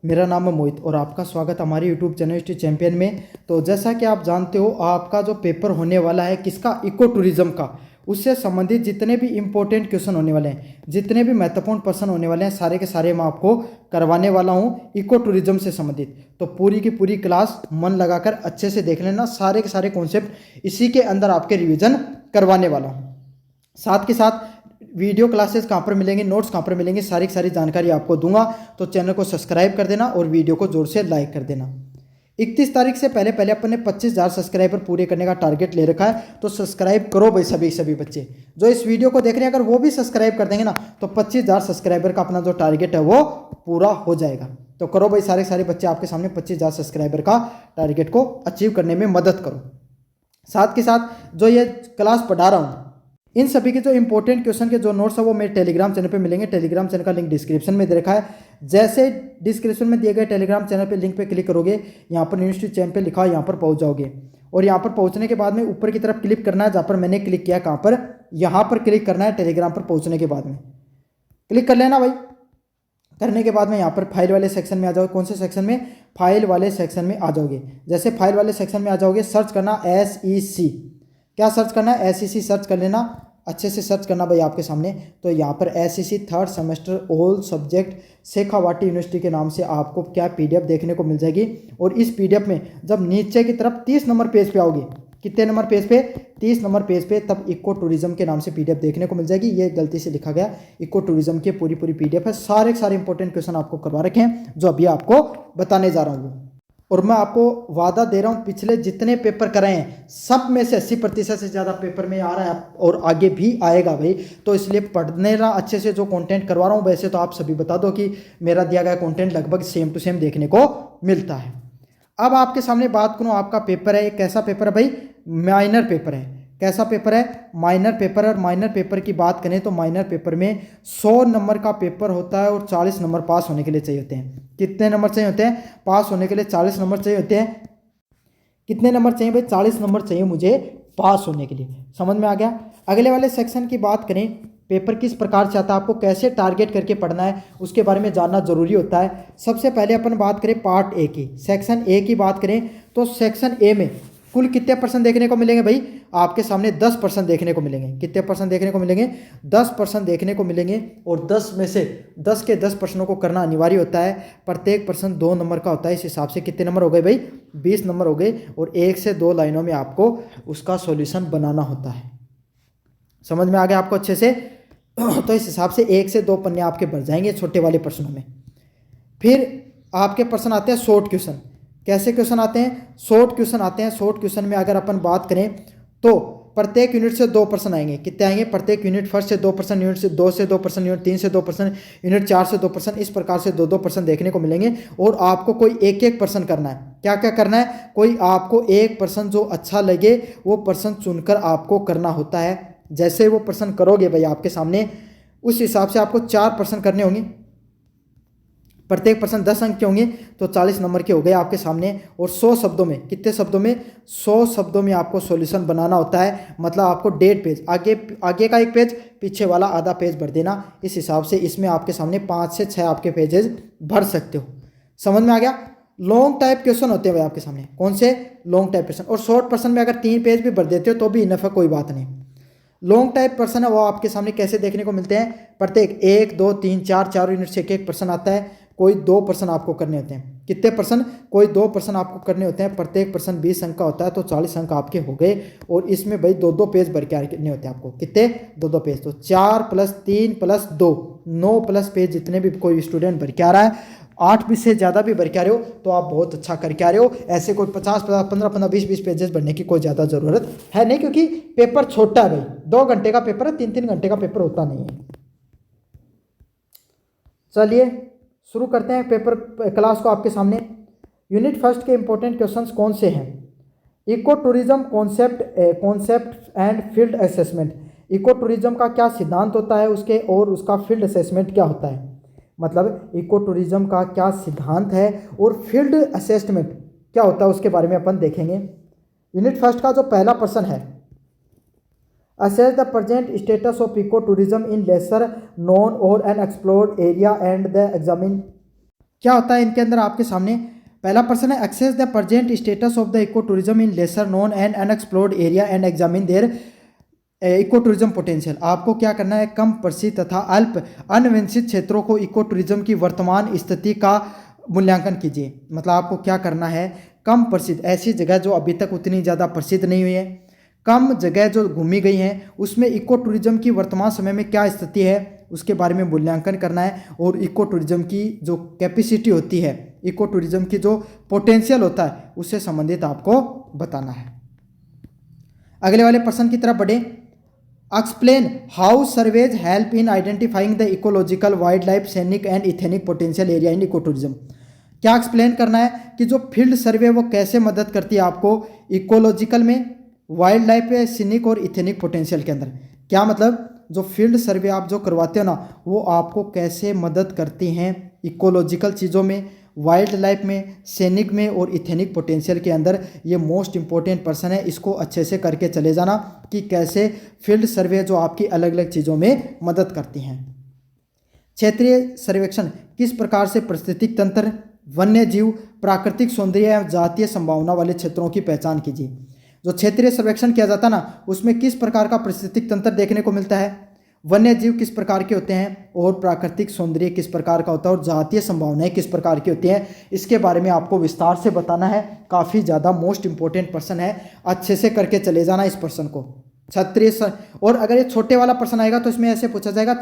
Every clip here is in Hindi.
मेरा नाम है मोहित और आपका स्वागत हमारे यूट्यूब चैनल हिस्ट्री चैंपियन में। तो जैसा कि आप जानते हो, आपका जो पेपर होने वाला है किसका, इको टूरिज्म का, उससे संबंधित जितने भी इम्पोर्टेंट क्वेश्चन होने वाले हैं, जितने भी महत्वपूर्ण प्रश्न होने वाले हैं, सारे के सारे मैं आपको करवाने वाला हूँ इको टूरिज्म से संबंधित। तो पूरी की पूरी क्लास मन लगाकर अच्छे से देख लेना, सारे के सारे कॉन्सेप्ट इसी के अंदर आपके रिविजन करवाने वाला हूँ। साथ के साथ वीडियो क्लासेस कहाँ पर मिलेंगे, नोट्स कहाँ पर मिलेंगे, सारी की सारी जानकारी आपको दूंगा। तो चैनल को सब्सक्राइब कर देना और वीडियो को जोर से लाइक कर देना। 31 तारीख से पहले पहले अपन ने 25,000 सब्सक्राइबर पूरे करने का टारगेट ले रखा है। तो सब्सक्राइब करो भाई, सभी बच्चे जो इस वीडियो को देख रहे हैं, अगर वो भी सब्सक्राइब कर देंगे ना, तो 25,000 सब्सक्राइबर का अपना जो टारगेट है वो पूरा हो जाएगा। तो करो भाई, सारे बच्चे आपके सामने 25,000 सब्सक्राइबर का टारगेट को अचीव करने में मदद करो। साथ के साथ जो ये क्लास पढ़ा रहा हूँ, इन सभी के जो इंपॉर्टेंट क्वेश्चन के जो नोट्स है वो मेरे टेलीग्राम चैनल पे मिलेंगे। टेलीग्राम चैनल का लिंक डिस्क्रिप्शन में दे रखा है। जैसे डिस्क्रिप्शन में दिए गए टेलीग्राम चैनल पे लिंक पे क्लिक करोगे, यहाँ पर यूनिवर्सिटी चैनल पे लिखा है, यहाँ पर पहुँच जाओगे। और यहाँ पर पहुँचने के बाद में ऊपर की तरफ क्लिक करना है, जहाँ पर मैंने क्लिक किया, कहाँ पर, यहाँ पर क्लिक करना है। टेलीग्राम पर पहुँचने के बाद में क्लिक कर लेना भाई। करने के बाद में यहाँ पर फाइल वाले सेक्शन में आ जाओगे। कौन से सेक्शन में? फाइल वाले सेक्शन में आ जाओगे। जैसे फाइल वाले सेक्शन में आ जाओगे, सर्च करना SEC। क्या सर्च करना है? SEC सर्च कर लेना, अच्छे से सर्च करना भाई आपके सामने। तो यहाँ पर SEC third semester all subject Shekhawati university के नाम से आपको क्या PDF देखने को मिल जाएगी। और इस PDF में जब नीचे की तरफ 30 नंबर पेज पे आओगे, कितने नंबर पेज पे? 30 नंबर पेज पे, तब इको टूरिज्म के नाम से PDF देखने को मिल जाएगी। ये गलती से लिखा गया, इको टूरिज्म की पूरी PDF है। सारे इंपॉर्टेंट क्वेश्चन आपको करवा रखे हैं जो अभी आपको बताने जा रहा हूँ। और मैं आपको वादा दे रहा हूँ, पिछले जितने पेपर कराए हैं सब में से 80% से ज़्यादा पेपर में आ रहा है और आगे भी आएगा भाई। तो इसलिए पढ़ने ना अच्छे से जो कंटेंट करवा रहा हूँ। वैसे तो आप सभी बता दो कि मेरा दिया गया कंटेंट लगभग सेम टू सेम देखने को मिलता है। अब आपके सामने बात करूँ, आपका पेपर है, एक कैसा पेपर है भाई? माइनर पेपर है। कैसा पेपर है? Minor paper. और माइनर पेपर की बात करें तो माइनर पेपर में 100 नंबर का पेपर होता है और 40 नंबर पास होने के लिए चाहिए होते हैं। कितने नंबर चाहिए होते हैं? पास होने के लिए 40 नंबर चाहिए होते हैं। कितने नंबर चाहिए भाई? 40 नंबर चाहिए मुझे पास होने के लिए। समझ में आ गया? अगले वाले सेक्शन की बात करें, पेपर किस प्रकार से आता है, आपको कैसे टारगेट करके पढ़ना है, उसके बारे में जानना जरूरी होता है। सबसे पहले अपन बात करें पार्ट A की, सेक्शन A की बात करें तो सेक्शन A में कुल कितने % देखने को मिलेंगे भाई? आपके सामने 10% देखने को मिलेंगे। कितने % देखने को मिलेंगे? 10% देखने को मिलेंगे। और 10 में से 10 के 10 प्रश्नों को करना अनिवार्य होता है। प्रत्येक प्रश्न 2 नंबर का होता है। इस हिसाब से कितने नंबर हो गए भाई? 20 नंबर हो गए। और 1 से 2 लाइनों में आपको उसका सॉल्यूशन बनाना होता है। समझ में आ गया आपको अच्छे से? तो इस हिसाब से 1 से 2 पन्ने आपके भर जाएंगे छोटे वाले प्रश्नों में। फिर आपके प्रश्न आते हैं शॉर्ट क्वेश्चन। कैसे क्वेश्चन आते हैं? शॉर्ट क्वेश्चन आते हैं। शॉर्ट क्वेश्चन में अगर अपन बात करें तो प्रत्येक यूनिट से 2% आएंगे। कितने आएंगे? प्रत्येक यूनिट फर्स्ट से 2%, यूनिट से 2 से 2%, यूनिट 3 से 2%, यूनिट 4 से 2%, इस प्रकार से 2% देखने को मिलेंगे। और आपको कोई एक प्रश्न करना है। क्या क्या करना है? कोई आपको एक प्रश्न जो अच्छा लगे वो प्रश्न चुनकर आपको करना होता है। जैसे वो प्रश्न करोगे भाई आपके सामने, उस हिसाब से आपको 4 प्रश्न करने होंगे। प्रत्येक प्रश्न 10 अंक के होंगे, तो 40 नंबर के हो गए आपके सामने। और 100 शब्दों में, कितने शब्दों में? 100 शब्दों में आपको सॉल्यूशन बनाना होता है। मतलब आपको 1.5 पेज, आगे का 1 पेज, पीछे वाला आधा पेज भर देना। इस हिसाब से इसमें आपके सामने 5 से 6 आपके पेजेस भर सकते हो। समझ में आ गया? लॉन्ग टाइप क्वेश्चन होते हैं भाई आपके सामने। कौन से? Long type question. और शॉर्ट प्रश्न में अगर 3 पेज भी भर देते हो तो भी इनफ है, कोई बात नहीं। लॉन्ग टाइप प्रश्न है वो आपके सामने कैसे देखने को मिलते हैं? प्रत्येक 1, 2, 3, 4 यूनिट से एक प्रश्न आता है। कोई 2 प्रश्न आपको करने होते हैं। कितने प्रश्न? कोई 2 प्रश्न आपको करने होते हैं। प्रत्येक प्रश्न 20 अंक का होता है, तो 40 अंक आपके हो गए। और इसमें भाई 2 पेज भर के करने होते हैं आपको। कितने? 2 पेज। तो 4 + 3 + 2, 9+ पेज जितने भी कोई स्टूडेंट भर के आ रहा है, 8 भी से ज़्यादा भी भर के आ रहे हो तो आप बहुत अच्छा करके आ रहे हो। ऐसे कोई 50, 15, 20 पेजेस भरने की कोई ज़्यादा ज़रूरत है नहीं, क्योंकि पेपर छोटा है भाई। 2 घंटे का पेपर है, 3 घंटे का पेपर होता नहीं है। चलिए शुरू करते हैं पेपर क्लास को आपके सामने। यूनिट फर्स्ट के इंपॉर्टेंट क्वेश्चंस कौन से हैं? Eco tourism concept and field assessment. Eco tourism का क्या सिद्धांत होता है उसके, और उसका फील्ड असेसमेंट क्या होता है। मतलब इको टूरिज्म का क्या सिद्धांत है और फील्ड असेसमेंट क्या होता है, उसके बारे में अपन देखेंगे। यूनिट फर्स्ट का जो पहला प्रश्न है, Assess the present status of ecotourism in lesser known or unexplored area and the examine क्या होता है इनके अंदर आपके सामने। पहला प्रश्न है assess the present status of the eco tourism in lesser known and unexplored area and examine their eco tourism potential. आपको क्या करना है, कम प्रसिद्ध तथा अल्प अनविकसित क्षेत्रों को इको टूरिज्म की वर्तमान स्थिति का मूल्यांकन कीजिए। मतलब आपको क्या करना है, कम प्रसिद्ध ऐसी जगह जो अभी तक उतनी ज़्यादा प्रसिद्ध नहीं हुई है, कम जगह जो घूमी गई हैं, उसमें इको टूरिज्म की वर्तमान समय में क्या स्थिति है उसके बारे में मूल्यांकन करना है। और इको टूरिज्म की जो कैपेसिटी होती है, इको टूरिज्म की जो पोटेंशियल होता है, उससे संबंधित आपको बताना है। अगले वाले प्रश्न की तरफ बढ़े। Explain how surveys help in identifying the ecological wildlife scenic and ethnic potential area in eco tourism. क्या एक्सप्लेन करना है कि जो फील्ड सर्वे वो कैसे मदद करती है आपको इकोलॉजिकल में, वाइल्ड लाइफ है, सीनिक और इथेनिक पोटेंशियल के अंदर। क्या मतलब, जो फील्ड सर्वे आप जो करवाते हो ना, वो आपको कैसे मदद करती हैं इकोलॉजिकल चीज़ों में, वाइल्ड लाइफ में, सैनिक में और इथेनिक पोटेंशियल के अंदर। ये मोस्ट इंपॉर्टेंट पर्सन है, इसको अच्छे से करके चले जाना कि कैसे फील्ड सर्वे जो आपकी अलग अलग चीज़ों में मदद करती हैं। क्षेत्रीय सर्वेक्षण किस प्रकार से पारिस्थितिक तंत्र, वन्य जीव, प्राकृतिक सौंदर्य एवं जातीय संभावना वाले क्षेत्रों की पहचान कीजिए। जो क्षेत्रीय सर्वेक्षण किया जाता है ना, उसमें किस प्रकार का पारिस्थितिक तंत्र देखने को मिलता है, वन्य जीव किस प्रकार के होते हैं और प्राकृतिक सौंदर्य किस प्रकार का होता है और जातीय संभावनाएं किस प्रकार की होती हैं, इसके बारे में आपको विस्तार से बताना है। काफ़ी ज़्यादा मोस्ट इंपॉर्टेंट प्रश्न है, अच्छे से करके चले जाना इस प्रश्न को। क्षेत्रीय और अगर ये छोटे वाला प्रश्न आएगा तो इसमें ऐसे पूछा जाएगा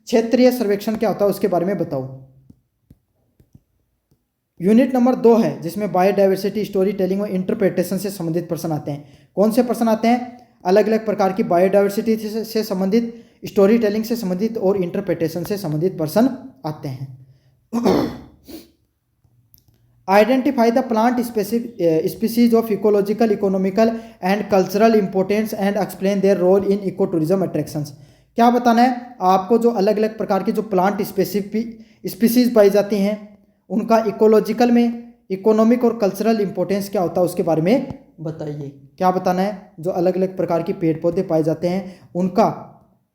क्षेत्रीय सर्वेक्षण क्या होता है उसके बारे में बताओ। यूनिट नंबर 2 है जिसमें बायोडाइवर्सिटी, स्टोरी टेलिंग और इंटरप्रिटेशन से संबंधित प्रश्न आते हैं। कौन से प्रश्न आते हैं, अलग अलग प्रकार की बायोडाइवर्सिटी से संबंधित, स्टोरी टेलिंग से संबंधित और इंटरप्रिटेशन से संबंधित प्रश्न आते हैं। Identify the plant species of ecological, economical and cultural importance and explain their role in eco tourism attractions. क्या बताना है आपको, जो अलग अलग प्रकार की जो प्लांट स्पीसीज पाई जाती हैं उनका इकोलॉजिकल में, इकोनॉमिक और कल्चरल इंपॉर्टेंस क्या होता है उसके बारे में बताइए। क्या बताना है, जो अलग अलग प्रकार के पेड़ पौधे पाए जाते हैं उनका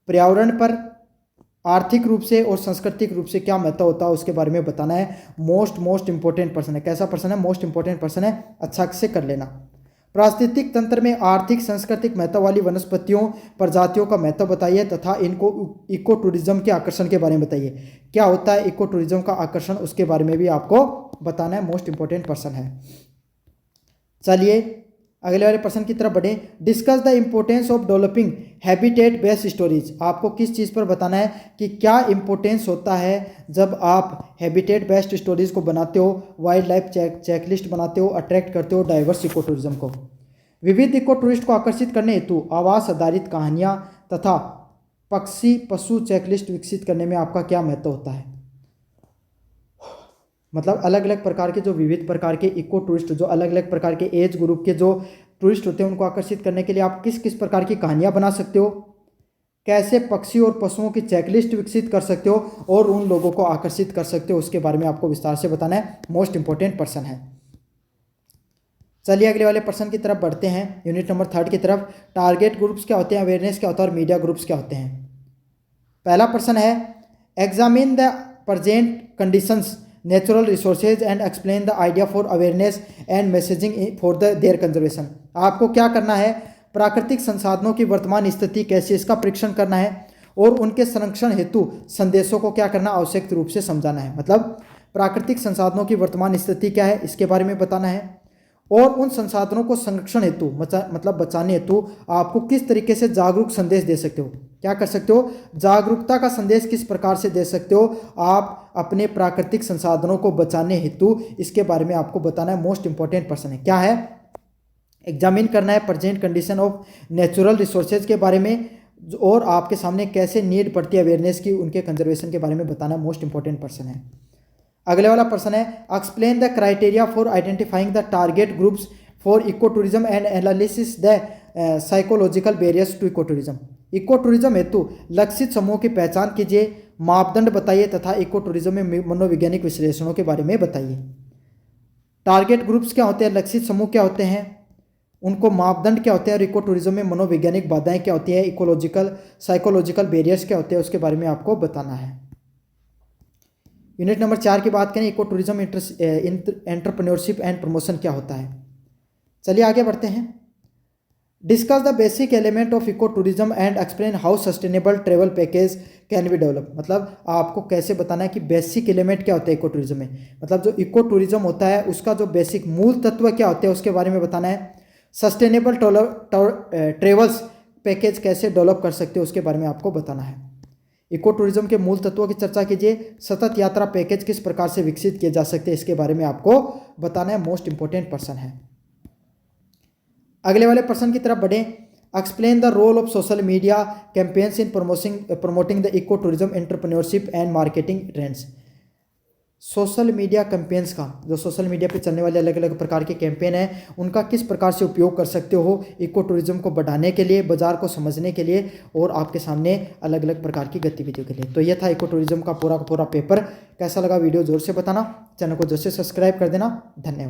पर्यावरण पर आर्थिक रूप से और सांस्कृतिक रूप से क्या महत्व होता है उसके बारे में बताना है। मोस्ट इंपॉर्टेंट प्रश्न है। कैसा प्रश्न है, मोस्ट इंपॉर्टेंट प्रश्न है, अच्छा से कर लेना। पारिस्थितिक तंत्र में आर्थिक सांस्कृतिक महत्व वाली वनस्पतियों प्रजातियों का महत्व बताइए तथा इनको इको टूरिज्म के आकर्षण के बारे में बताइए। क्या होता है इको टूरिज्म का आकर्षण, उसके बारे में भी आपको बताना है। मोस्ट इंपॉर्टेंट प्रश्न है। चलिए अगले वाले प्रश्न की तरफ बढ़े। Discuss the importance of developing habitat based stories. आपको किस चीज़ पर बताना है कि क्या इंपॉर्टेंस होता है जब आप हैबिटेट बेस्ड स्टोरीज को बनाते हो, वाइल्ड लाइफ चेकलिस्ट बनाते हो, अट्रैक्ट करते हो डाइवर्स इको टूरिज्म को। विविध इको टूरिस्ट को आकर्षित करने हेतु आवास आधारित कहानियाँ तथा पक्षी पशु चेकलिस्ट विकसित करने में आपका क्या महत्व होता है। मतलब अलग अलग प्रकार के जो विविध प्रकार के इको टूरिस्ट, जो अलग अलग प्रकार के एज ग्रुप के जो टूरिस्ट होते हैं उनको आकर्षित करने के लिए आप किस किस प्रकार की कहानियाँ बना सकते हो, कैसे पक्षी और पशुओं की चेकलिस्ट विकसित कर सकते हो और उन लोगों को आकर्षित कर सकते हो, उसके बारे में आपको विस्तार से बताना है। मोस्ट इंपॉर्टेंट प्रश्न है। चलिए अगले वाले प्रश्न की तरफ बढ़ते हैं, यूनिट नंबर 3 की तरफ। टारगेट ग्रुप्स क्या होते हैं, अवेयरनेस क्या होता है और मीडिया ग्रुप्स क्या होते हैं। पहला प्रश्न है examine the present conditions natural resources and explain the idea for awareness and messaging for their conservation. आपको क्या करना है, प्राकृतिक संसाधनों की वर्तमान स्थिति कैसी, इसका परीक्षण करना है और उनके संरक्षण हेतु संदेशों को क्या करना, आवश्यक रूप से समझाना है। मतलब प्राकृतिक संसाधनों की वर्तमान स्थिति क्या है इसके बारे में बताना है और उन संसाधनों को संरक्षण हेतु मतलब बचाने हेतु आपको किस तरीके से जागरूक संदेश दे सकते हो। क्या कर सकते हो, जागरूकता का संदेश किस प्रकार से दे सकते हो आप अपने प्राकृतिक संसाधनों को बचाने हेतु, इसके बारे में आपको बताना है। मोस्ट इंपॉर्टेंट प्रश्न है। क्या है, एग्जामिन करना है present condition of natural resources के बारे में और आपके सामने कैसे नीड पड़ती है अवेयरनेस की, उनके कंजर्वेशन के बारे में बताना। मोस्ट इंपॉर्टेंट प्रश्न है। अगले वाला प्रश्न है explain the criteria for identifying the target groups for eco tourism and analysis the psychological barriers to eco tourism. Eco tourism हेतु लक्षित समूह की पहचान कीजिए, मापदंड बताइए तथा इको टूरिज्म में मनोवैज्ञानिक विश्लेषणों के बारे में बताइए। टारगेट ग्रुप्स क्या होते हैं, लक्षित समूह क्या होते हैं, उनको मापदंड क्या होते हैं और इको टूरिज्म में मनोवैज्ञानिक बाधाएं क्या होती है, इकोलॉजिकल साइकोलॉजिकल बैरियर्स क्या होते हैं, उसके बारे में आपको बताना है। यूनिट नंबर 4 की बात करें, eco tourism entrepreneurship and promotion क्या होता है। चलिए आगे बढ़ते हैं। Discuss the basic element of eco tourism and explain how sustainable travel package can be develop. मतलब आपको कैसे बताना है कि बेसिक एलिमेंट क्या होता है इको टूरिज्म में, मतलब जो इको टूरिज्म होता है उसका जो बेसिक मूल तत्व क्या होते हैं उसके बारे में बताना है। सस्टेनेबल ट्रेवल्स पैकेज कैसे डेवलप कर सकते हो उसके बारे में आपको बताना है। इको टूरिज्म के मूल तत्वों की चर्चा कीजिए। सतत यात्रा पैकेज किस प्रकार से विकसित किए जा सकते हैं इसके बारे में आपको बताना है। मोस्ट इंपॉर्टेंट पर्सन है। अगले वाले प्रश्न की तरफ बढ़े। Explain the role of social media campaigns in promoting the eco tourism entrepreneurship and marketing trends. Social media campaigns का, जो सोशल मीडिया पे चलने वाले अलग अलग प्रकार के कैंपेन हैं, उनका किस प्रकार से उपयोग कर सकते हो इको टूरिज्म को बढ़ाने के लिए, बाजार को समझने के लिए और आपके सामने अलग अलग प्रकार की गतिविधियों के लिए। तो यह था इको टूरिज्म का पूरा पेपर। कैसा लगा वीडियो जोर से बताना, चैनल को जोर से सब्सक्राइब कर देना। धन्यवाद।